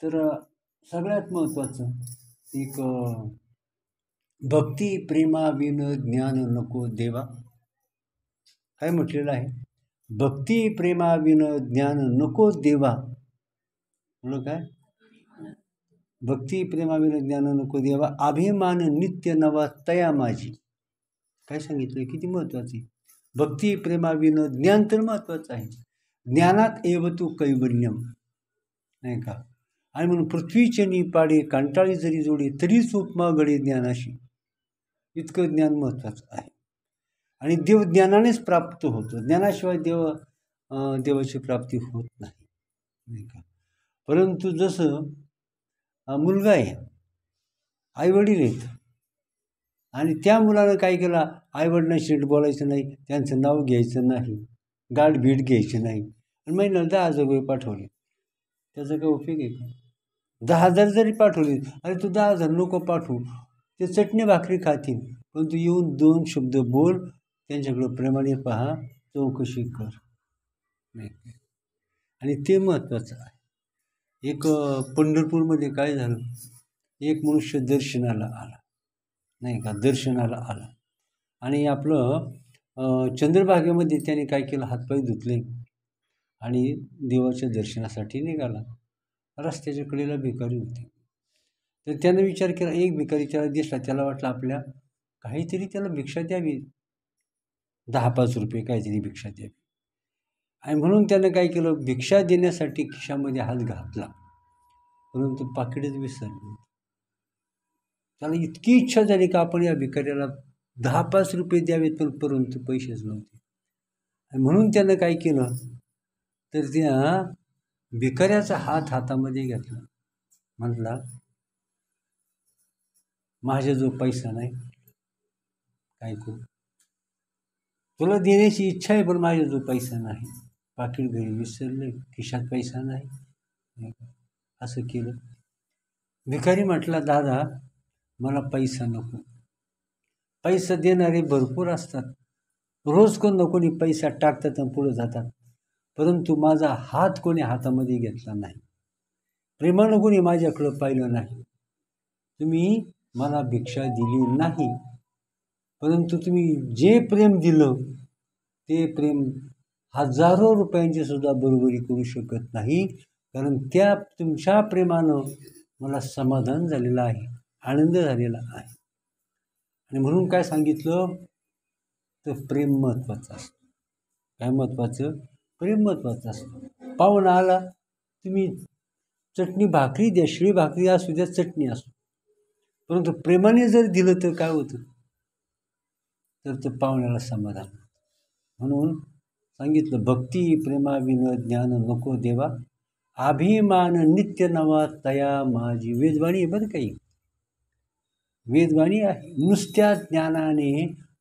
तर सगळ्यात महत्त्वाचं एक भक्ती प्रेमाविन ज्ञान नको देवा. काय म्हटलेलं आहे? भक्ती प्रेमाविन ज्ञान नको देवा. म्हणून काय? भक्ती प्रेमाविन ज्ञान नको देवा, अभिमान नित्य नवा तया माझी. काय सांगितलं? किती महत्वाचं आहे. भक्ती प्रेमाविन ज्ञान तर महत्वाचं आहे. ज्ञानात एव तू कैवल्यम, नाही का? आणि म्हणून पृथ्वीचनी पाडे कंटाळी जरी जोडे तरीच उपमा घडे ज्ञानाशी. इतकं ज्ञान महत्वाचं आहे. आणि देव ज्ञानानेच प्राप्त होतो. ज्ञानाशिवाय देवाची प्राप्ती होत नाही, नाही का? परंतु जसं मुलगा आहे, आईवडील आहेत, आणि त्या मुलानं काय केला? आईवडिलांशी बोलायचं नाही, त्यांचं नाव घ्यायचं नाही, गाठभीट घ्यायची नाही, आणि महिन्याला 10,000 रुपये पाठवले. त्याचा काय उपयोग आहे का? 10,000 जरी पाठवले, अरे तू 10,000 नको पाठवू, ते चटणी भाकरी खातील, पण तू येऊन 2 शब्द बोल, त्यांच्याकडं प्रेमाने पहा, चौकशी कर, नाही. आणि ते महत्त्वाचं आहे. एक पंढरपूरमध्ये काय झालं? एक मनुष्य दर्शनाला आला, नाही का? दर्शनाला आला आणि आपलं चंद्रभागेमध्ये त्याने काय केलं? हातपाय धुतले आणि देवाच्या दर्शनासाठी निघाला. रस्त्याच्या कडेला भिकारी होते. तर त्यानं विचार केला, एक भिकारी त्याला दिसला. त्याला वाटलं आपल्या काहीतरी त्याला भिक्षा द्यावी, 10-5 रुपये काहीतरी भिक्षा द्यावी. आणि म्हणून त्यानं काय केलं? भिक्षा देण्यासाठी खिशामध्ये हात घातला, परंतु पाकिटच विसरलं. त्याला इतकी इच्छा झाली का आपण या भिकाऱ्याला 10-5 रुपये द्यावेत, पण परंतु पैसेच नव्हते. आणि म्हणून त्यानं काय केलं? तर त्या भिकाऱ्याचा हातामध्ये घेतला. म्हटला, माझ्याजवळ पैसा नाही, काय करू? तुला देण्याची इच्छा आहे, पण माझ्याजवळ पैसा नाही. पाकिट घरी विसरले, खिशात पैसा नाही. असं केलं. भिकारी म्हटला, दादा मला पैसा नको. पैसा देणारे भरपूर असतात, रोज कोण ना कोणी पैसा टाकतात आणि पुढे जातात, परंतु माझा हात कोणी हातामध्ये घेतला नाही, प्रेमानं कोणी माझ्याकडं पाहिलं नाही. तुम्ही मला भिक्षा दिली नाही, परंतु तुम्ही जे प्रेम दिलं ते प्रेम हजारो रुपयांची सुद्धा बरोबरी करू शकत नाही, कारण त्या तुमच्या प्रेमानं मला समाधान झालेलं आहे, आनंद झालेला आहे. आणि म्हणून काय सांगितलं? तर प्रेम महत्त्वाचं असतं. काय महत्त्वाचं? प्रेम महत्त्वाचं असतं. पाहुणा आला, तुम्ही चटणी भाकरी द्या, शिळी भाकरी असू द्या, चटणी असू, परंतु प्रेमाने जर दिलं तर काय होतं? तर ते पाहुण्याला समाधान. म्हणून सांगितलं, भक्ती प्रेमाविन ज्ञान नको देवा, अभिमान नित्य नवा तया माझी. वेदवाणी आहे बरं, काही वेदवाणी आहे. नुसत्या ज्ञानाने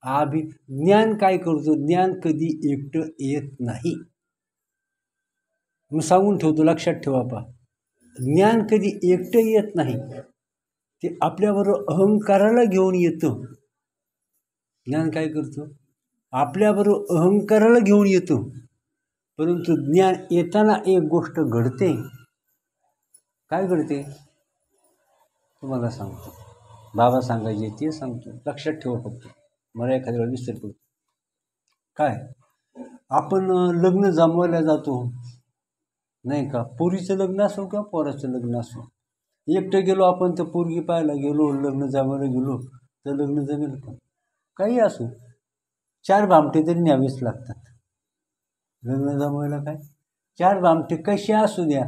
ज्ञान काय करतो? ज्ञान कधी एकटं येत नाही. मी सांगून ठेवतो, लक्षात ठेवा. पहा, ज्ञान कधी एकटं येत नाही, ते आपल्याबरोबर अहंकाराला घेऊन येतं. ज्ञान काय करतो? आपल्याबरोबर अहंकाराला घेऊन येतो. परंतु ज्ञान येताना एक गोष्ट घडते. काय घडते? तुम्हाला सांगतो, बाबा सांगायचे ते सांगतो, लक्षात ठेवा. फक्त मला एखाद्या वेळा विसर पडतो. काय? आपण लग्न जमवायला जातो, नाही का? पोरीचं लग्न असो किंवा पोराचं लग्न असो, एकटं गेलो आपण, तर पोरगी पाहायला गेलो, लग्न जमवायला गेलो, तर लग्न जमेल का? काही असो, 4 भामटे तरी न्यावेच लागतात लग्न जमवायला. काय 4 भामटे कसे असू द्या,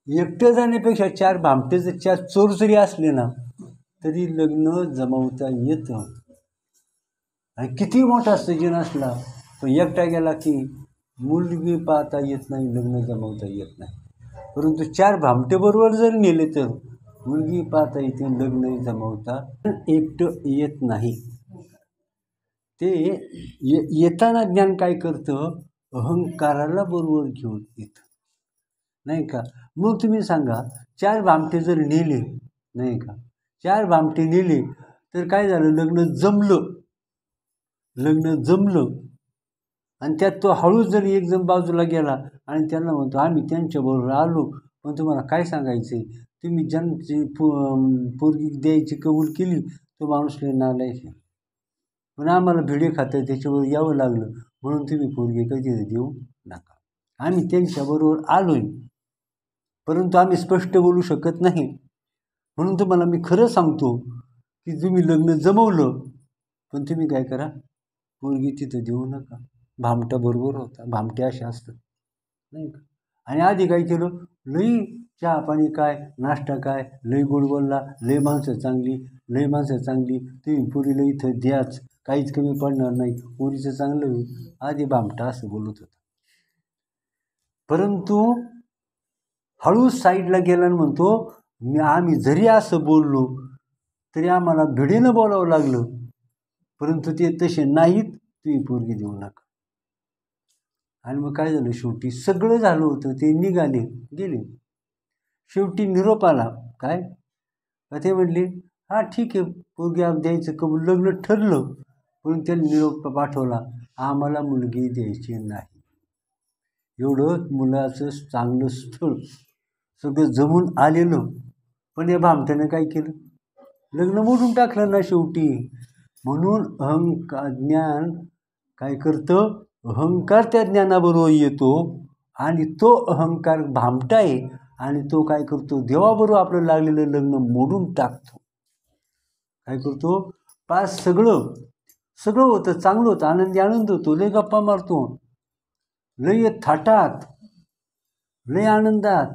एकटं जाण्यापेक्षा 4 भामटे जर 4 चोर जरी असले ना, तरी लग्न जमवता येतं. आणि किती मोठा सजन असला, पण एकटा गेला की मुलगी पाहता येत नाही, लग्न जमवता येत नाही. परंतु 4 भामटे बरोबर जर नेले तर मुलगी पाहता येते, लग्न जमवता एकटं येत नाही. ते येताना ज्ञान काय करतं? अहंकाराला बरोबर घेऊन येतं, नाही का? मग तुम्ही सांगा, 4 भामटे जर नेले, नाही का, 4 भामटे नेले तर काय झालं? लग्न जमलं आणि त्यात तो हळूच जर एक जण बाजूला गेला आणि त्यांना म्हणतो, आम्ही त्यांच्याबरोबर आलो, पण तुम्हाला काय सांगायचं आहे, तुम्ही ज्यांची पोरगी द्यायची कबूल केली तो माणूस लय नालायक आहे. पण आम्हाला भिडे खातं त्याच्यावर यावं लागलं म्हणून तुम्ही पोरगी कधी देऊ नका. आम्ही त्यांच्याबरोबर आलोय, परंतु आम्ही स्पष्ट बोलू शकत नाही. म्हणून तुम्हाला मी खरं सांगतो की तुम्ही लग्न जमवलं, पण तुम्ही काय करा, पोरगी तिथं देऊ नका. भामटा बरोबर होता, भामटे असे असतात नाही का. आणि आधी काय केलं, लई चहा पाणी काय, नाश्ता काय, लई गोड बोलला, लई माणसं चांगली, लई माणसं चांगली, तुम्ही पोरीला इथं द्याच, काहीच कमी पडणार नाही, पोरीचं चांगलं होईल. आधी भामटा असं बोलत होता. परंतु हळू साईडला गेला आणि म्हणतो, आम्ही जरी असं बोललो तरी आम्हाला भिडेनं बोलावं लागलं, परंतु ते तसे नाहीत, तुम्ही पोरगी देऊ नका. आणि मग काय झालं, शेवटी सगळं झालं होतं, ते निघाले गेले. शेवटी निरोप आला काय, ते म्हणले हां ठीक आहे, पोरगी आप द्यायचं कबूल, लग्न ठरलं. पण त्याने निरोप पाठवला, आम्हाला मुलगी द्यायची नाही. एवढं मुलाचं चांगलं स्थळ सगळं जमून आलेलं, पण या भामट्यानं काय केलं, लग्न मोडून टाकलं ना शेवटी. म्हणून ज्ञान काय करतं, अहंकार त्या ज्ञानाबरोबर येतो आणि तो अहंकार भामटा आहे आणि तो काय करतो, देवाबरोबर आपलं लागलेलं लग्न मोडून टाकतो. काय करतो, पास सगळं होतं, चांगलं होतं, आनंद होतो, लय गप्पा मारतो, लय थाटात, लय आनंदात,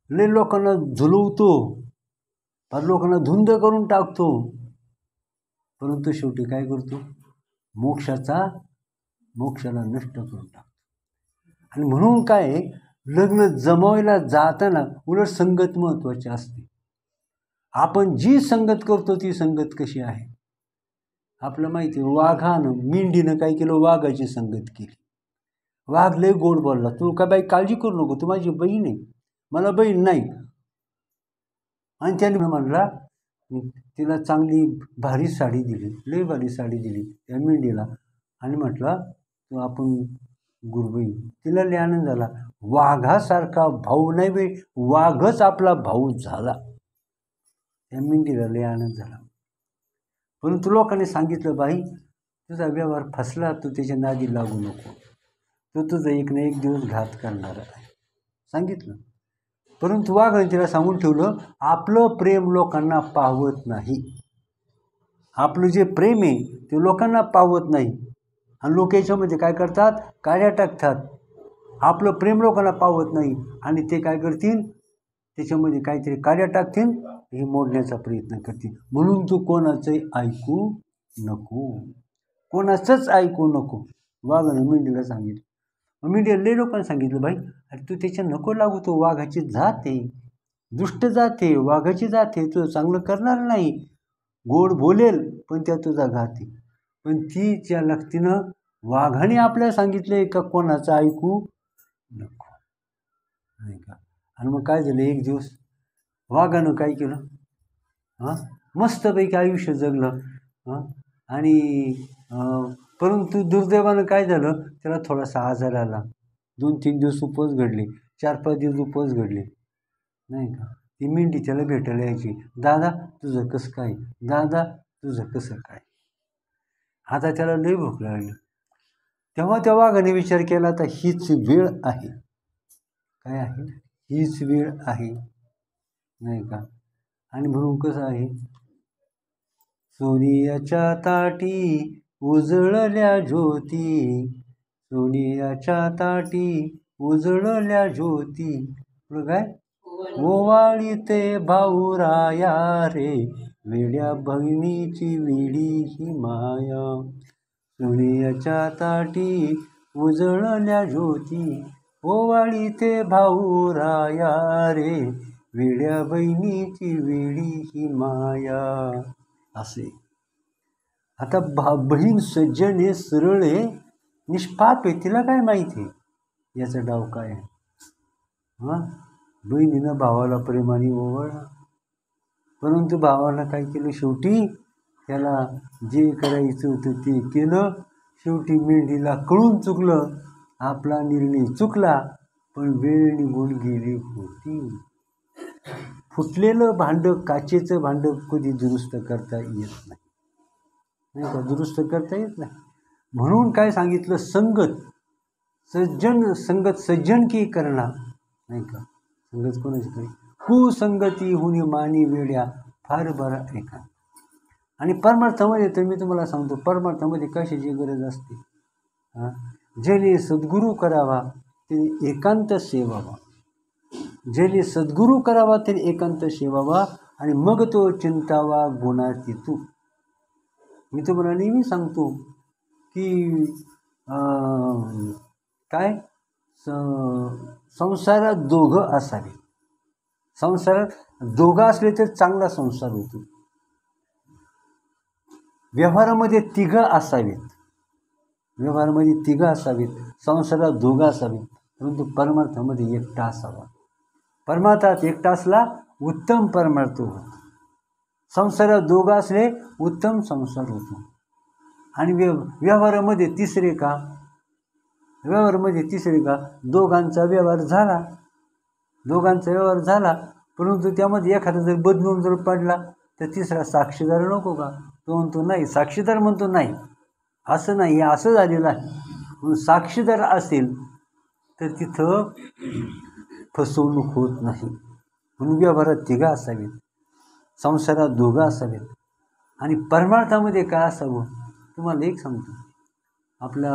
लय लोकांना झुलवतो, फार लोकांना धुंद करून टाकतो. परंतु शेवटी काय करतो, मोक्षाला नष्ट करून टाकतो. आणि म्हणून काय, लग्न जमवायला जाताना उलट संगत महत्त्वाची असते. आपण जी संगत करतो ती संगत कशी आहे आपलं माहिती आहे. वाघानं, मेंढीनं काय केलं, वाघाची संगत केली. वाघ लय गोड बोलला, तू काय बाई काळजी करू नको, तू माझी बहीण आहे, मला बहीण नाही. आणि त्याने म्हणला, तिला चांगली भारी साडी दिली, लय भारी साडी दिली त्या मेंढीला, आणि म्हटलं तू आपण गुरुबाई. तिला लय आनंद झाला. वाघासारखा भाऊ नाही बाई, वाघच आपला भाऊ झाला. त्या मेंढीला लय आनंद झाला. परंतु लोकांनी सांगितलं, बाई तुझा व्यवहार फसला, तू त्याच्या नादी लागू नको, तो तुझा एक ना एक दिवस घात करणार आहे, सांगितलं. परंतु वाघाने तिला सांगून ठेवलं, आपलं प्रेम लोकांना पावत नाही. आपलं जे प्रेम आहे ते लोकांना पावत नाही. आणि लोक याच्यामध्ये काय करतात, काड्या टाकतात. आपलं प्रेम लोकांना पावत नाही आणि ते काय करतील, त्याच्यामध्ये काहीतरी काड्या टाकतील, हे मोडण्याचा प्रयत्न करतील. म्हणून तू कोणाचंही ऐकू नको, कोणाचंच ऐकू नको. वाघानं मेंढीला सांगितलं. मेंढीला लय लोकांना सांगितलं, बाई अरे तू त्याच्या नको लागू, तो वाघाची जात आहे, दुष्ट जाते, वाघाची जाते, तो चांगलं करणार नाही, गोड बोलेल पण त्या तुझा घात आहे. पण तिच्या लक्षीनं वाघाने आपल्याला सांगितले का कोणाचं ऐकू नको, नाही का. आणि मग काय झालं, एक दिवस वाघानं काय केलं, मस्तपैकी आयुष्य जगलं. आणि परंतु दुर्दैवानं काय झालं, त्याला थोडासा आजार आला. 2-3 दिवस उपवास घडले, 4-5 दिवस उपवास घडले, नाही का. ती मेंढी त्याला भेटायला यायची, दादा तुझं कसं काय, दादा तुझं कसं काय. आता त्याला लय भूक लागली. तेव्हा त्या वाघाने विचार केला, आता हीच वेळ आहे. काय आहे, हीच वेळ आहे, नाही का. आणि म्हणून कसं आहे, सोनियाच्या ताटी उजळल्या ज्योती, सोनियाच्या ताटी उजळल्या ज्योती, काय, ओवाळी ते भाऊराया रे, वेड्या बहिणीची वेडी ही माया. सोनियाच्या ताटी उजळल्या ज्योती, ओवाळी ते भाऊराया रे, वेड्या बहिणीची वेडी ही माया. असे आता बहीण सज्जन आहे, सरळ आहे, निष्पाप आहे, तिला काय माहिती आहे याचा डाव काय आहे. बहिणीनं भावाला प्रेमाने ओवाळला, परंतु भावाला काय केलं, शेवटी त्याला जे करायचं होतं ते केलं. शेवटी मेंढीला कळून चुकलं, आपला निर्णय चुकला, पण वेळ निघून गेली होती. फुटलेलं भांडं, काचेचं भांडं कधी दुरुस्त करता येत नाही, नाही का? दुरुस्त करता येत नाही. म्हणून काय सांगितलं? संगत सज्जन की करणार, नाही का? संगत कोणाची करी? कुसंगती हुनी मानी वेड्या फार बरा ऐका. आणि परमार्थामध्ये तर मी तुम्हाला सांगतो, परमार्थामध्ये कशाची गरज असते? ज्याने सद्गुरू करावा त्याने एकांत सेवावा, ज्याने सद्गुरू करावा त्याने एकांत सेवावा, आणि मग तो चिंतावा गुणाची तू. मी तुम्हाला नेहमी सांगतो की काय संसारात दोघं असावे. संसारात दोघं असले तर चांगला संसार होतो. व्यवहारामध्ये तिघं असावेत, व्यवहारामध्ये तिघं असावेत, संसारात दोघं असावेत, परंतु परमार्थामध्ये एकटा असावा. परमार्थात एकटा असला उत्तम परमार्थ होतो. संसारात दोघं असले उत्तम संसार होतो. आणि व्यवहारामध्ये तिसरे का? व्यवहारामध्ये तिसरे का? दोघांचा व्यवहार झाला, दोघांचा व्यवहार झाला, परंतु त्यामध्ये एखादा जर बदलून जर पडला तर तिसरा साक्षीदार नको का? तो म्हणतो नाही, साक्षीदार म्हणतो नाही, असं नाही, असं झालेलं आहे. म्हणून साक्षीदार असेल तर तिथं फसवणूक होत नाही. म्हणून व्यवहारात तिघं असावेत, संसारात दोघं असावेत. आणि परमार्थामध्ये काय असावं? तुम्हाला एक सांगतो. आपला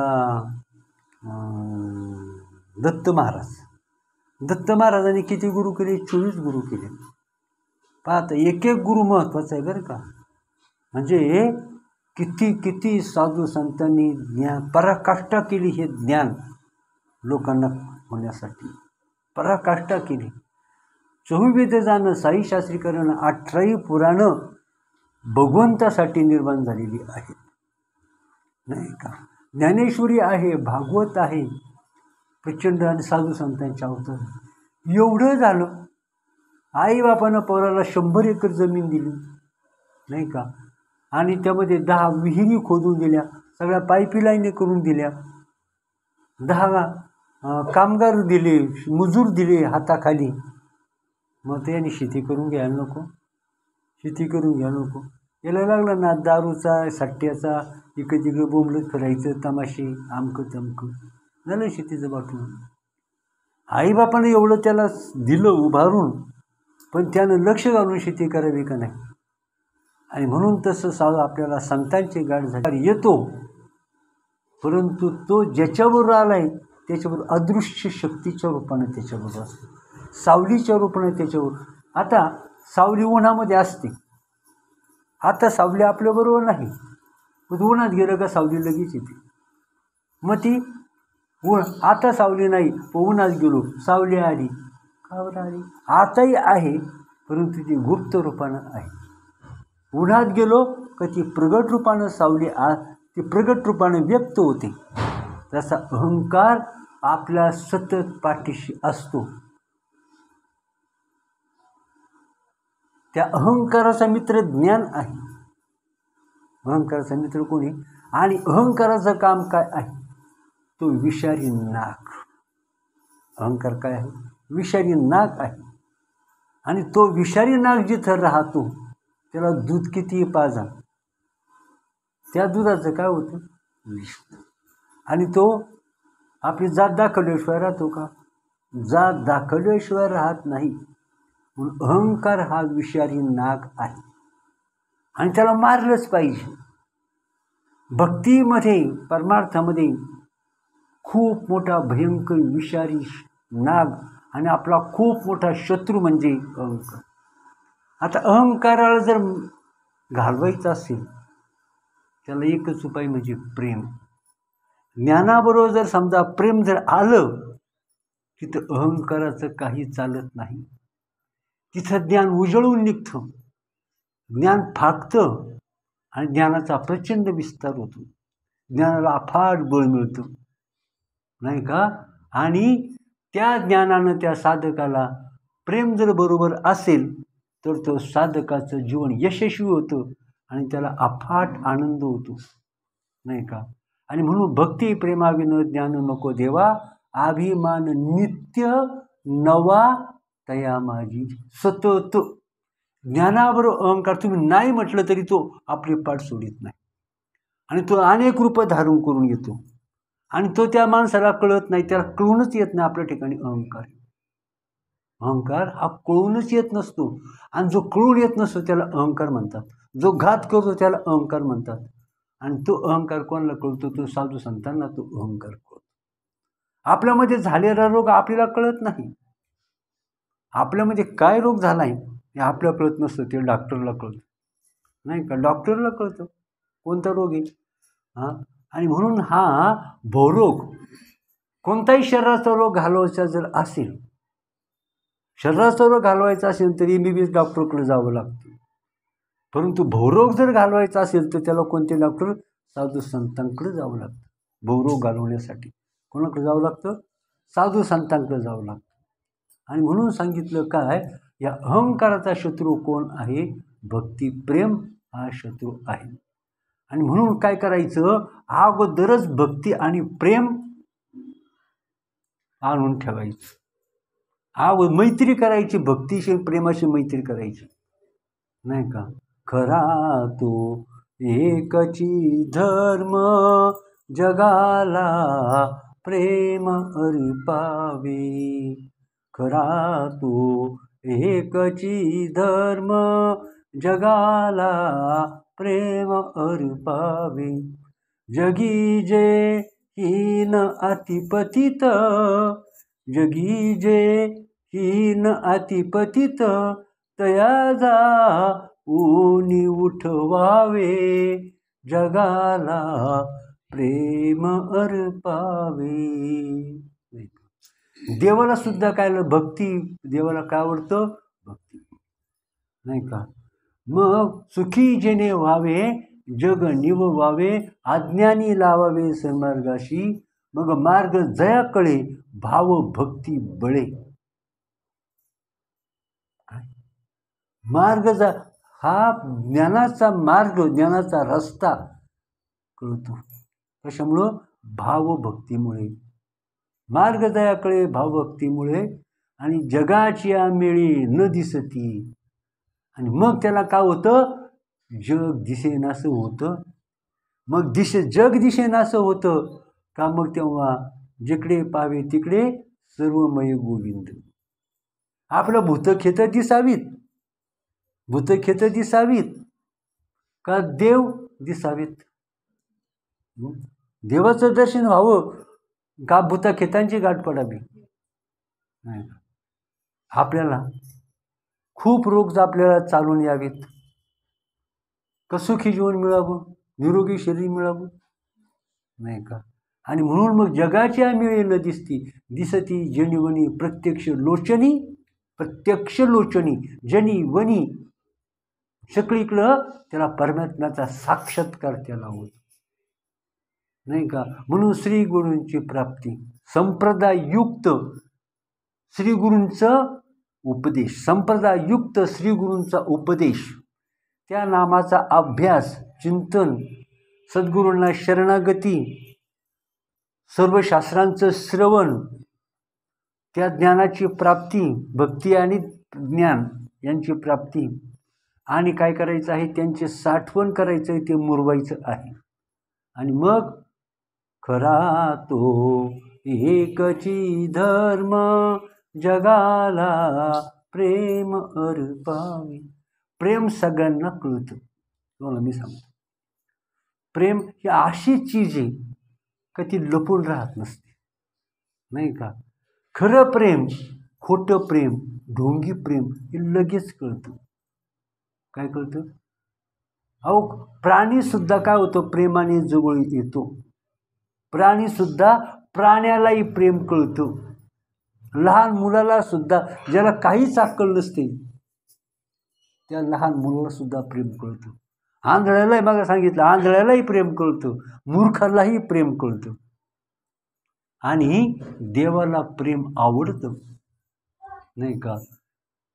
दत्त महाराजांनी किती गुरु केले? 24 गुरु केले. पाहता, एक एक गुरु महत्त्वाचा आहे बरं का. म्हणजे किती किती साधू संतांनी ज्ञान पराकाष्ठा केली, हे ज्ञान लोकांना होण्यासाठी पराकाष्ठा केली. 24 वेद जाणं, साई शास्त्री करणं, 18 पुराणं भगवंतासाठी निर्माण झालेली आहेत, नाही का? ज्ञानेश्वरी आहे, भागवत आहे, प्रचंड, आणि साधू संतांच्या अवतार. एवढं झालं. आईबापानं पोराला 100 एकर जमीन दिली, नाही का? आणि त्यामध्ये 10 विहिरी खोदून दिल्या, सगळ्या पाईपलाईन करून दिल्या, 10 कामगार दिले, मजूर दिले हाताखाली. मग त्याने शेती करून घ्यायला नको? शेती करून घ्यायला नको? याला लागला ना दारूचा, सट्ट्याचा, इकडे तिकडे बोंबलत फिरायचं, तमाशे, आमकं तमकं, झालं शेतीचं बाटलं. आईबापानं एवढं त्याला दिलं उभारून, पण त्यानं लक्ष घालून शेती करावी का नाही? आणि म्हणून तसं साधं आपल्याला संतांची गाठ झाली येतो, परंतु तो ज्याच्याबरोबर आलाय त्याच्याबरोबर अदृश्य शक्तीच्या रूपाने त्याच्याबरोबर असतो, सावलीच्या रूपाने त्याच्यावर. आता सावली उन्हामध्ये असते, आता सावली आपल्याबरोबर नाही, पण उन्हात गेलं का सावली लगेच येते. मग ती आता सावली नाही, पण उन्हात गेलो सावली आली, का बरं आली? आताही आहे, परंतु ती गुप्त रूपानं आहे. उन्हात गेलो का ती प्रगट रूपानं सावली ती प्रगट रूपानं व्यक्त होते. तसा अहंकार आपल्या सतत पाठीशी असतो. त्या अहंकाराचा मित्र ज्ञान आहे. अहंकाराचा मित्र कोणी? आणि अहंकाराचं काम काय आहे? तो विषारी नाग. अहंकार काय आहे? विषारी नाग आहे. आणि तो विषारी नाग जिथं राहतो त्याला दूध किती पाजा, त्या दुधाचं काय होतं? विष. आणि तो आपली जात दाखवल्याशिवाय राहतो का? जात दाखवल्याशिवाय राहत नाही. म्हणून अहंकार हा विषारी नाग आहे आणि त्याला मारलंच पाहिजे. भक्तीमध्ये, परमार्थामध्ये खूप मोठा भयंकर विषारी नाग आणि आपला खूप मोठा शत्रू म्हणजे अहंकार. आता अहंकाराला जर घालवायचं असेल त्याला एकच उपाय म्हणजे प्रेम. ज्ञानाबरोबर जर समजा प्रेम जर आलं तिथं अहंकाराचं काही चालत नाही. तिथं ज्ञान उजळून निघतं, ज्ञान फाकतं आणि ज्ञानाचा प्रचंड विस्तार होतो. ज्ञानाला अफाट बळ मिळतं, नाही का? आणि त्या ज्ञानानं त्या साधकाला प्रेम जर बरोबर असेल तर तो साधकाचं जीवन यशस्वी होतं आणि त्याला अफाट आनंद होतो, नाही का? आणि म्हणून भक्ती प्रेमाविन ज्ञान नको देवा, अभिमान नित्य नित्य नवा तया माझी सतत. ज्ञानाबरोबर अहंकार तुम्ही नाही म्हटलं तरी तो आपली पाठ सोडित नाही आणि तो अनेक रूपं धारण करून येतो आणि तो त्या माणसाला कळत नाही, त्याला कळूनच येत नाही आपल्या ठिकाणी अहंकार. अहंकार हा कळूनच येत नसतो आणि जो कळून येत नसतो त्याला अहंकार म्हणतात. जो घात करतो त्याला अहंकार म्हणतात. आणि तो अहंकार कोणाला कळतो? तो साधू संतांना तो अहंकार कळतो. आपल्यामध्ये झालेला रोग आपल्याला कळत नाही. आपल्यामध्ये काय रोग झाला आहे हे आपल्याला कळत नसतं, ते डॉक्टरला कळतं नाही का? डॉक्टरला कळतं कोणता रोग आहे. आणि म्हणून हा भवरोग, कोणताही शरीराचा रोग घालवायचा जर असेल, शरीराचा रोग घालवायचा असेल तर MBBS डॉक्टरकडे जावं लागतं. परंतु भवरोग जर घालवायचा असेल तर त्याला कोणते डॉक्टर? साधू संतांकडे जावं लागतं. भवरोग घालवण्यासाठी कोणाकडे जावं लागतं? साधू संतांकडे जावं लागतं. आणि म्हणून सांगितलं काय? या अहंकाराचा शत्रू कोण आहे? भक्ती प्रेम हा शत्रू आहे. आणि म्हणून काय करायचं? अगोदरच भक्ती आणि प्रेम आणून ठेवायचं. मैत्री करायची, भक्तीशी प्रेमाशी मैत्री करायची नाही का? खरा तो एकची धर्म जगाला प्रेम अर्पावे. खरा तो एकची धर्म जगाला प्रेम अर्पावे. जगी जे हीन अतिपतित, जगी जे हीन अतिपतित, तया जाऊनी उठवावे. जगाला प्रेम अर्पावे. देवाला सुद्धा काय भक्ती, देवाला काय आवडतं? भक्ती नाही का? मग सुखी जेणे व्हावे जग निववावे, अज्ञानी लावावे सन्मार्गाशी. मग मार्ग जया कळे भाव भक्ती बळे. मार्ग हा ज्ञानाचा मार्ग, ज्ञानाचा रस्ता कळतो कशामुळं? भावभक्तीमुळे. मार्ग दया कळे भावभक्तीमुळे. आणि जगाची मेळी न दिसती. आणि मग त्याला काय होतं? जग दिसेनासं होतं. मग जग दिसेनासं होतं का? मग तेव्हा जिकडे पावे तिकडे सर्वमय गोविंद. आपलं भूतखेतं दिसावीत, भूतखेतं दिसावीत का देव दिसावीत? देवाचं दर्शन व्हावं का भूतखेतांची गाठ पडावी? नाही. आपल्याला खूप रोग आपल्याला चालून यावेत का सुखी जीवन मिळावं, निरोगी शरीर मिळावं नाही का? आणि म्हणून मग जगाची मिळे न दिसती जनिवनी प्रत्यक्ष लोचनी, प्रत्यक्ष लोचनी जनी वनी. सगळीकडं त्याला परमात्म्याचा साक्षात्कार त्याला होत नाही का? म्हणून श्री गुरूंची प्राप्ती, संप्रदायुक्त श्री गुरूंचं उपदेश, संप्रदायुक्त श्री गुरूंचा उपदेश, त्या नामाचा अभ्यास, चिंतन, सद्गुरूंना शरणागती, सर्व शास्त्रांचं श्रवण, त्या ज्ञानाची प्राप्ती, भक्ती आणि ज्ञान यांची प्राप्ती. आणि काय करायचं आहे? त्यांचे साठवण करायचं आहे, ते मुरवायचं आहे. आणि मग खरा तो एकची धर्म जगाला प्रेम अर्पावे. प्रेम सगळ्यांना कळतं. तुम्हाला मी सांगतो, प्रेम ही अशी चीज आहे का ती लपून राहत नसते नाही का? खरं प्रेम, खोटं प्रेम, ढोंगी प्रेम हे लगेच कळतं. काय कळतं? अहो, प्राणीसुद्धा काय होतं? प्रेमाने जवळ येतो. प्राणीसुद्धा प्राण्यालाही प्रेम कळतं. लहान मुलाला सुद्धा, ज्याला काहीच अक्कल नसते, त्या लहान मुलाला सुद्धा प्रेम कळतं. आंधळ्यालाही, मग सांगितलं, आंधळ्यालाही प्रेम कळतं, मूर्खालाही प्रेम कळतं. आणि देवाला प्रेम आवडतं नाही का?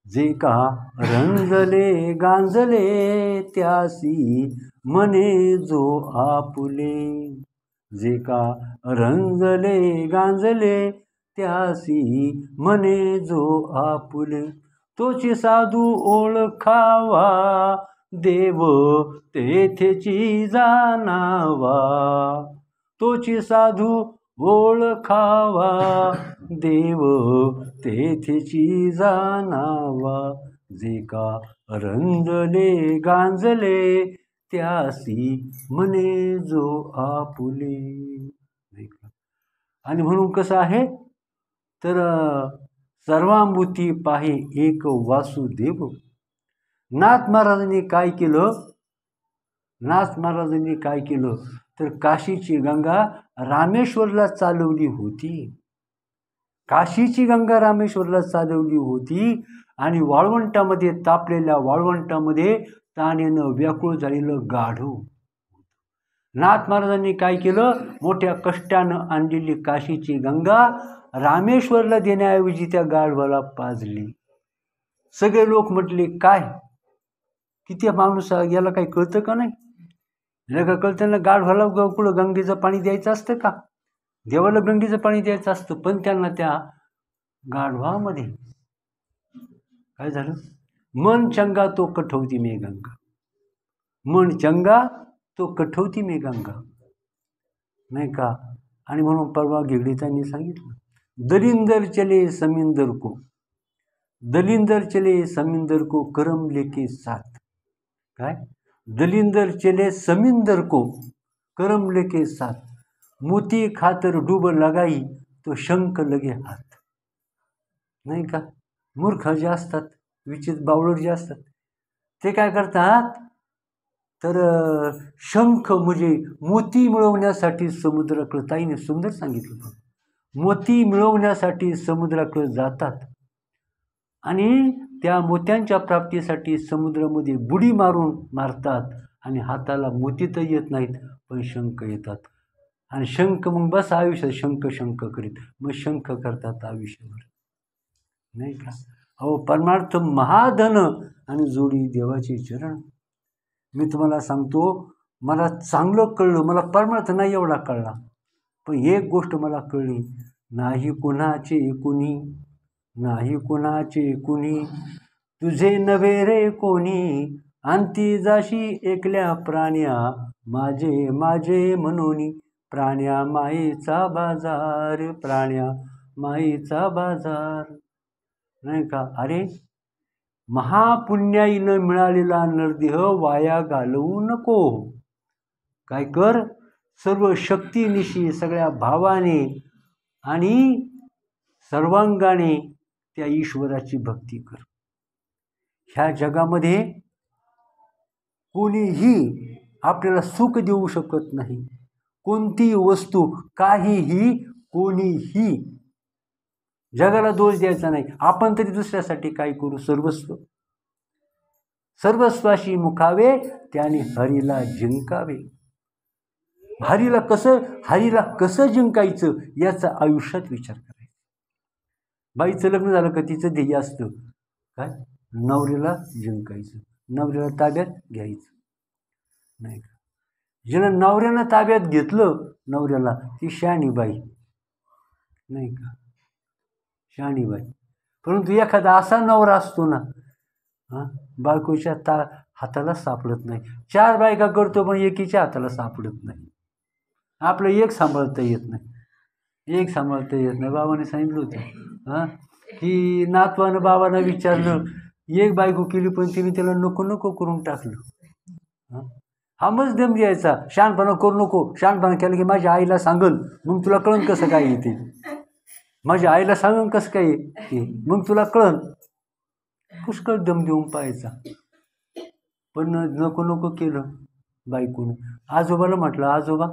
जे का रंजले गांजले त्यासी मने जो आपुले. जे का रंजले गांजले त्यासी म्हणे जो आपुले, तोची साधू ओळखावा, देव तेथेची जाणावा. तोची साधू ओळखावा, देव तेथेची जाणावा. जे का रंजले गांजले, त्यासी म्हणे जो आपुले. आणि म्हणून कसं आहे तर सर्वांभूती पाहे एक वासुदेव. नाथ महाराजांनी काय केलं, नाथ महाराजांनी काय केलं तर काशीची गंगा रामेश्वरला चालवली होती. काशीची गंगा रामेश्वरला चालवली होती आणि वाळवंटामध्ये, तापलेल्या वाळवंटामध्ये तानेनं व्याकुळ झालेलं गाढव. नाथ महाराजांनी काय केलं, मोठ्या कष्टानं आणलेली काशीची गंगा रामेश्वरला देण्याऐवजी त्या गाढवाला पाजली. सगळे लोक म्हटले, काय किती माणूस याला काही कळतं का नाही, याला काय कळतं ना, गाढवाला कुठं गंगेचं पाणी द्यायचं असतं का, देवाला गंगेचं पाणी द्यायचं असतं. पण त्यांना त्या गाढवामध्ये काय झालं, मन चंगा तो कठवती मे गंगा, मन चंगा तो कठवती मे गंगा, नाही का. आणि म्हणून परवा घेगडीतांनी सांगितलं, दलिंदर चले समिंदर को, दलिंदर चले समिंदर को करम लेके साथ. काय, दलिंदर चले समिंदर को करम लेके साथ, मोती खातर डूब लगाई तो शंख लगे हात. नाही का, मूर्ख जे असतात, विचित्र बावळट जे असतात, ते काय करतात तर शंख म्हणजे मोती मिळवण्यासाठी समुद्राकडे, ताईने सुंदर सांगितलं, मोती मिळवण्यासाठी समुद्राकडे जातात आणि त्या मोत्यांच्या प्राप्तीसाठी समुद्रामध्ये बुडी मारतात आणि हाताला मोती तर येत नाहीत पण शंख येतात. आणि शंख मग बस आयुष्यात शंख शंख करीत मग शंख करतात आयुष्यावर, नाही का. अहो परमार्थ महाधन आणि जोडी देवाचे चरण. मी तुम्हाला सांगतो, मला चांगलं कळलं, मला परमार्थ नाही एवढा कळला, पण एक गोष्ट मला कळली, नाही कुणाचे कुणी, नाही कुणाचे कुणी, तुझे नव्हे रे कोणी, अंती जाशी एकल्या प्राण्या, माझे माझे म्हणून, प्राण्या मायेचा बाजार, प्राण्या मायेचा बाजार, नाही का. अरे महापुण्याईनं मिळालेला नरदेह वाया घालवू नको. काय कर, सर्व शक्तीनिशी सगळ्या भावाने आणि सर्वांगाने त्या ईश्वराची भक्ती कर. ह्या जगामध्ये कोणीही आपल्याला सुख देऊ शकत नाही, कोणतीही वस्तू, काहीही, कोणीही. जगाला दोष द्यायचा नाही, आपण तरी दुसऱ्यासाठी काय करू. सर्वस्व सर्वस्वाशी मुखावे, त्याने हरीला जिंकावे. हरीला कसं जिंकायचं याचा आयुष्यात विचार करायचा. बाईचं लग्न झालं का तिचं ध्येय असतं काय, नवऱ्याला जिंकायचं, नवऱ्याला ताब्यात घ्यायचं, नाही का. जिनं नवऱ्यानं ताब्यात घेतलं नवऱ्याला, ती शहाणी बाई, नाही का, शहाणी बाई. परंतु एखादा असा नवरा असतो ना, बायकोच्या हाताला सापडत नाही. 4 बायका करतो पण एकीच्या हाताला सापडत नाही. आपलं एक सांभाळता येत नाही, एक सांभाळता येत नाही. बाबाने सांगितलं होतं की नातवानं बाबांना विचारलं, एक बायको केली पण तिने त्याला नको नको करून टाकलं. हा मज दम द्यायचा, शहाणपणा करू नको. शहाणपणा केलं की माझ्या आईला सांगल, मग तुला कळन कसं काय येते, माझ्या आईला सांगन कसं काय येते, मग तुला कळन. पुष्कळ दम देऊन पाहायचा, पण नको नको केलं बायकोनं. आजोबाला म्हटलं, आजोबा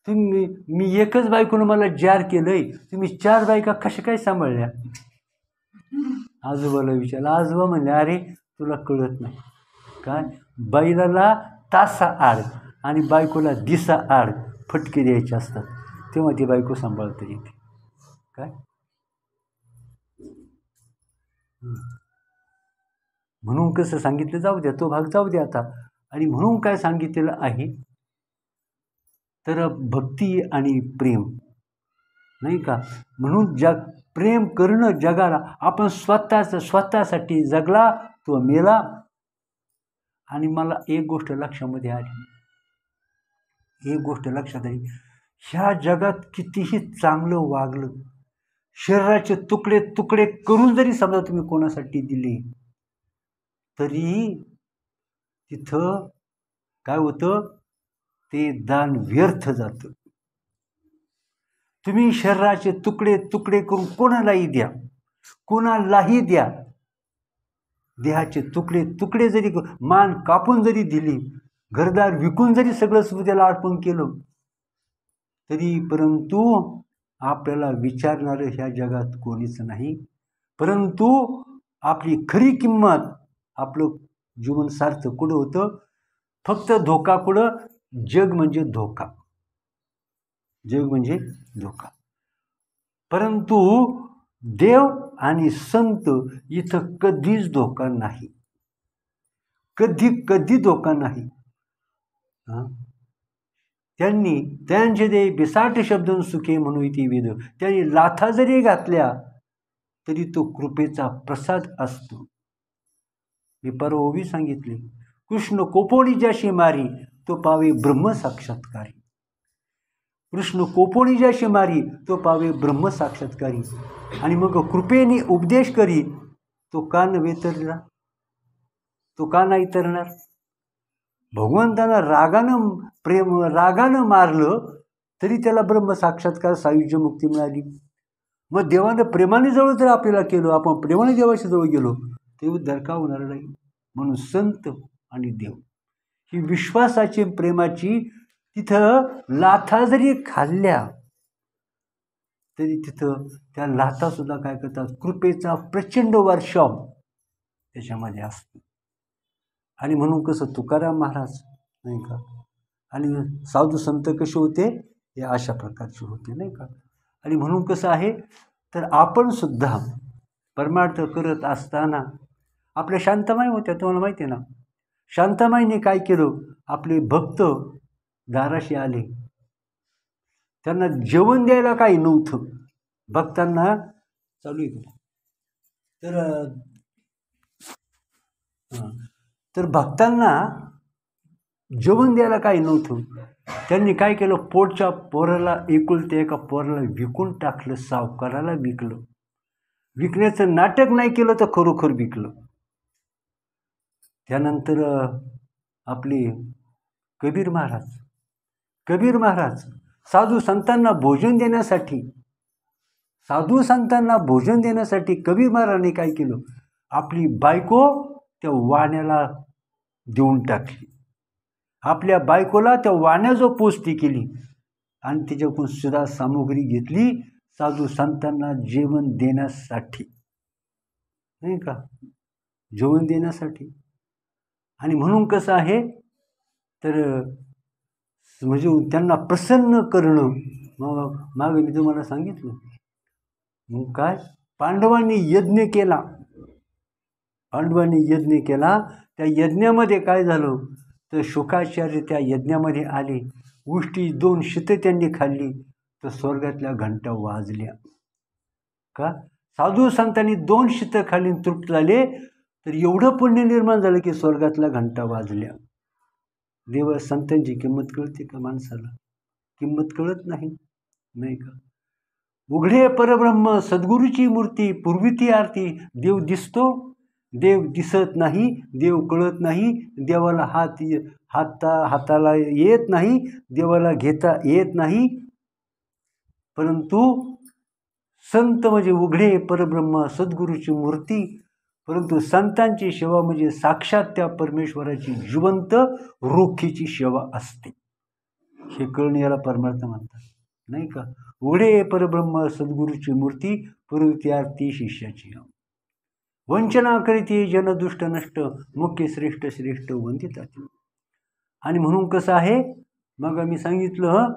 तुम्ही, मी एकच बायकोनं मला जार केलंय, तुम्ही 4 बायका कशा काय सांभाळल्या. आजोबाला विचारलं. आजोबा म्हणले, अरे तुला कळत नाही काय, बैलाला तासा आड आणि बायकोला दिसा आड फटके द्यायचे असतात, तेव्हा ती बायको सांभाळता येते काय. म्हणून कसं सांगितलं, जाऊ द्या तो भाग जाऊ द्या आता. आणि म्हणून काय सांगितलेलं आहे तर भक्ती आणि प्रेम नाही का. म्हणून प्रेम करणं जगाला. आपण स्वतःसाठी जगला तो मेला. आणि मला एक गोष्ट लक्षामध्ये आली, एक गोष्ट लक्षात आली, ह्या जगात कितीही चांगलं वागलं, शरीराचे तुकडे तुकडे करून जरी समजा तुम्ही कोणासाठी दिले, तरी तिथं काय होतं, ते दान व्यर्थ जातं. तुम्ही शरीराचे तुकडे तुकडे करून कोणालाही द्या, कोणालाही द्या, देहाचे तुकडे तुकडे जरी मान कापून जरी दिली, घरदार विकून जरी सगळं त्याला अर्पण केलं, तरी परंतु आपल्याला विचारणारं ह्या जगात कोणीच नाही. परंतु आपली खरी किंमत, आपलं जीवन सार्थक कुठं होतं? फक्त धोका कुठं? जग म्हणजे धोका, जग म्हणजे धोका. परंतु देव आणि संत इथं कधीच धोका नाही, कधी धोका नाही. त्यांनी त्यांचे दे बिसाट शब्द सुखे म्हणून ती वेद, त्यांनी लाथा जरी घातल्या तरी तो कृपेचा प्रसाद असतो. मी परवा ओवी सांगितले, कृष्ण कोपोळी ज्याशी मारी तो पावे ब्रह्म साक्षात्कारी. कृष्ण कोपोळी ज्याशी मारी तो पावे ब्रह्म साक्षात्कारी. आणि मग कृपेने उपदेश करी तो का नव्हे तरला, तो का नाही तरणार? भगवंतानं रागानं मारलं तरी त्याला ब्रह्म साक्षात्कार सायुज्य मुक्ती मिळाली. मग देवानं प्रेमाने जवळ जर आपल्याला केलं, आपण प्रेमाने देवाच्या जवळ गेलो, ते उद्धार का होणार नाही? म्हणून संत आणि देव ही विश्वासाची प्रेमाची, तिथं लाथा जरी खाल्ल्या तरी तिथं त्या लाथासुद्धा काय करतात? कृपेचा प्रचंड वर्षाव त्याच्यामध्ये असतो. आणि म्हणून कसं तुकाराम महाराज नाही का, आणि साधू संत कसे होते, हे अशा प्रकारचे होते नाही का. आणि म्हणून कसं आहे, तर आपण सुद्धा परमार्थ करत असताना आपल्या शांतामाई होत्या, तुम्हाला माहिती आहे ना. शांतामाईने काय केलं, आपले भक्त दाराशी आले, त्यांना जेवण द्यायला काही नव्हतं. भक्तांना चालू आहे तर भक्तांना जेवण द्यायला काही नव्हतं. त्यांनी काय केलं, पोटच्या पोराला, एकुलते एका पोराला विकून टाकलं, सावकाराला विकलं. विकण्याचं नाटक नाही केलं तर खरोखर विकलं. त्यानंतर आपले कबीर महाराज साधू संतांना भोजन देण्यासाठी कबीर महाराजांनी काय केलं, आपली बायको त्या वाण्याला देऊन टाकली. आपल्या बायकोला त्या वाण्याजवळ पोचती केली आणि त्याच्याकडून सुद्धा सामुग्री घेतली साधू संतांना जेवण देण्यासाठी नाही का, जेवण देण्यासाठी. आणि म्हणून कसं आहे, तर म्हणजे त्यांना प्रसन्न करणं. मग मागे मी तुम्हाला सांगितलं, मग काय पांडवांनी यज्ञ केला. त्या यज्ञामध्ये काय झालं, तर शुकाचार्य त्या यज्ञामध्ये आले, उष्टी 2 शीतं त्यांनी खाल्ली, तर स्वर्गातल्या घंटा वाजल्या. का? साधू संतांनी 2 शीतं खाल्ली, तृप्त झाले, तर एवढं पुण्य निर्माण झालं की स्वर्गातल्या घंटा वाजल्या. देव संतांची किंमत कळते का माणसाला? किंमत कळत नाही का. उघडे परब्रह्म सद्गुरूची मूर्ती, पूर्वीती आरती. देव दिसतो, देव दिसत नाही, देव कळत नाही, देवाला हाताला येत नाही, देवाला घेता येत नाही. परंतु संत म्हणजे उघडे परब्रह्म सद्गुरूची मूर्ती. परंतु संतांची सेवा म्हणजे साक्षात त्या परमेश्वराची जिवंत रोखीची सेवा असते. हे कळणं याला परमार्थ म्हणतात नाही का. उघडे परब्रह्म सद्गुरूची मूर्ती, पूर्वीती आरती शिष्याची. वंचना करीती जन दुष्ट नष्ट, मुख्य श्रेष्ठ वंदितात. आणि म्हणून कसं आहे, मग मी सांगितलं,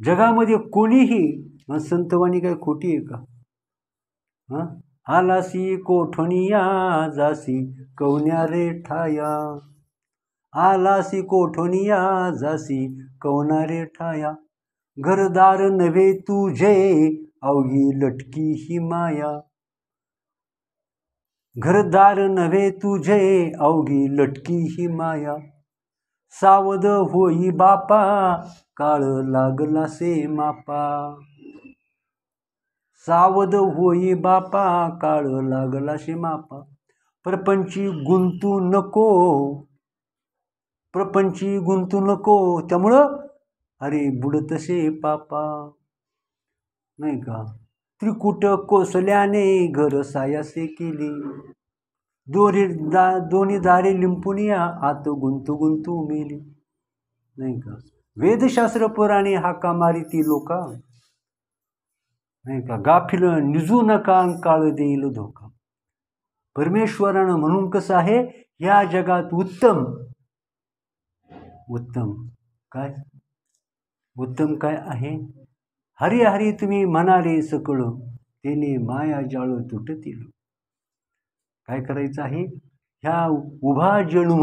जगामध्ये कोणीही संतवाणी काय खोटी आहे का? आलासी कोठणिया जासी कवन्या रे ठाया, आलासी कोठणिया जासी कवना रे ठाया. घरदार नव्हे तुझे अवघी लटकी ही माया. घरदार नव्हे तुझे अवघी लटकी ही माया. सावध होई बापा काळ लागला से मापा. सावध होई बापा काळ लागला से मापा. प्रपंची गुंतू नको, प्रपंची गुंतू नको, त्यामुळं अरे बुडतसे पापा. नाही का. त्रिकुट कोसल्याने घर सायासे केली. दोन्ही दारे लिंपुनिया आत गुंतू गुंतू मेली. नाही का. वेदशास्त्र पुराणे हाका मारिती लोका. नाही का. गाफिल निजू नका काळ देईल धोका. परमेश्वरानं म्हणून कसं आहे या जगात उत्तम उत्तम काय उत्तम काय आहे. हरी हरी तुम्ही म्हणाले सकळ तेने माया जाळ तुटतील. काय करायचं आहे ह्या उभा जन्म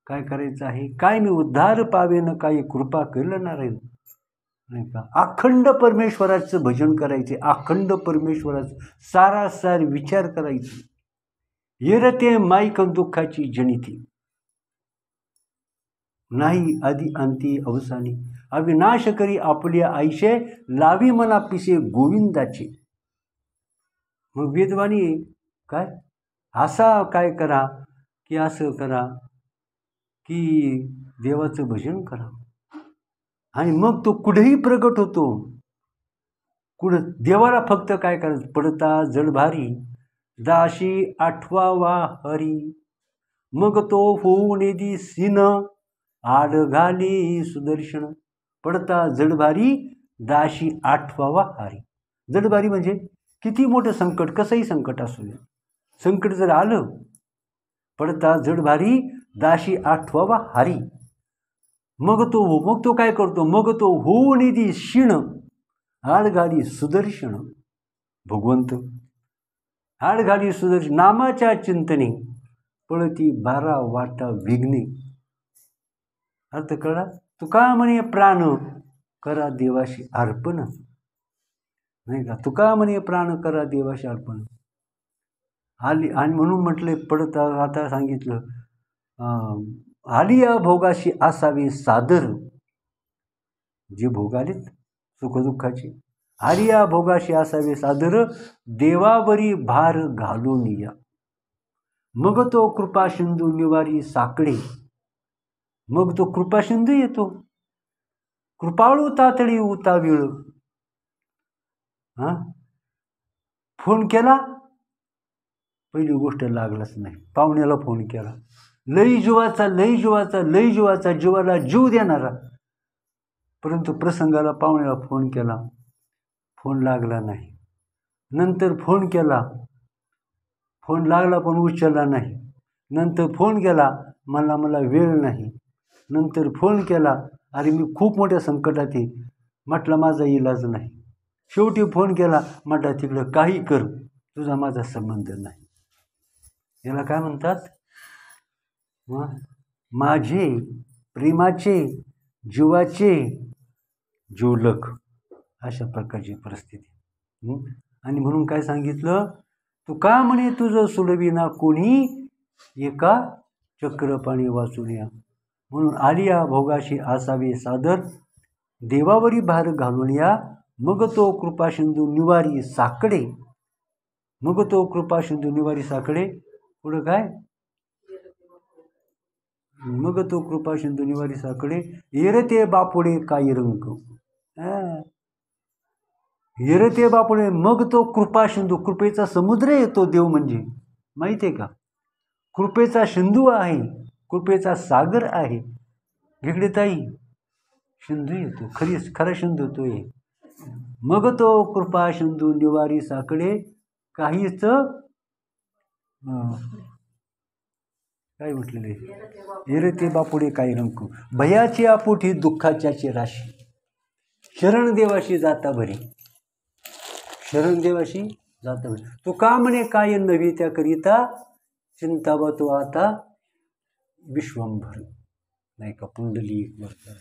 काय करायचं आहे. काय मी उद्धार पावेन काही कृपा करणार आहे. नाही का. अखंड परमेश्वराचं भजन करायचे. अखंड परमेश्वराचं सारासार विचार करायचे. येरते माईक दुःखाची जनिती नाही आधी अंती अवसानी. अविनाश करी आपल्या आईशे लावी मना पिसे गोविंदाचे. मग वेदवाणी काय असा काय करा की असं करा की देवाचं भजन करा. आणि मग तो कुठेही प्रगट होतो. कुठं देवाला फक्त काय करायचं. पडता जडभारी दाशी आठवावा हरी. मग तो होऊन येदी सिन आड घाली सुदर्शन. पडता जडभारी दाशी आठवावा हारी. जडभारी म्हणजे किती मोठं संकट, कसंही संकट असू दे. संकट जर आलं पडता जडभारी दाशी आठवावा हारी. मग तो काय करतो. मग तो होऊन येदी शिण आडघाली सुदर्शन. भगवंत आडघाली सुदर्शन नामाच्या चिंतने पळती 12 वाटा विघ्ने. अर्थ कळला. तुका म्हणे प्राण करा देवाशी अर्पण. नाही का. तुका म्हणे प्राण करा देवाशी अर्पण. आली आणि म्हणून म्हटले पडता आता सांगितलं आलिया भोगाशी असावे सादर. जे भोग आलेत सुखदुःखाचे आलिया भोगाशी असावे सादर. देवावरी भार घालून या. मग तो कृपा सिंधू निवारी साकडे. मग तो कृपा सिंधू येतो. कृपाळू तातडी उतावीळ. फोन केला पहिली गोष्ट लागलाच नाही. पाहुण्याला फोन केला. लई जीवाचा लई जीवाचा लई जीवाचा जीवाला जीव देणारा. परंतु प्रसंगाला पाहुण्याला फोन केला. फोन लागला नाही. नंतर फोन केला. फोन लागला पण उचलला नाही. नंतर फोन केला मला वेळ नाही. नंतर फोन केला अरे मी खूप मोठ्या संकटात आहे. म्हटलं माझा इलाज नाही. शेवटी फोन केला म्हटलं तिकडं काही कर तुझा माझा संबंध नाही. याला काय म्हणतात. माझे प्रेमाचे जीवाचे जोलक अशा प्रकारची परिस्थिती. आणि म्हणून काय सांगितलं. तू का म्हणे तुझं सुलविना कोणी एका चक्रपाणी वाचून या. म्हणून आलिया भोगाशी असावे सादर. देवावरी भार घालून या. मग तो कृपा सिंधू निवारी साकडे. मग तो कृपा सिंधू निवारी साकडे. पुढं काय. मग तो कृपा सिंधू निवारी साकडे. येरते बापुडे काही रंग. येरते बापुडे. मग तो कृपा सिंधू. कृपेचा समुद्र येतो देव म्हणजे माहिती आहे का. कृपेचा सिंधू आहे. कृपेचा सागर आहे. इकडे ताई सिंधू येतो. खरा सिंधू तो आहे. मग तो कृपा सिंधू निवारी साकडे. काहीच काय म्हटलेले. येरते बापुडे काही रंकू. भयाची आपोठी दुःखाच्याची राशी. शरण देवाशी जाता भरी. शरण देवाशी जाता भरी. तो का म्हणे काय नव्हे त्याकरिता चिंतावा तो आता विश्वंभर. नाही का. पुंडलिक वरचा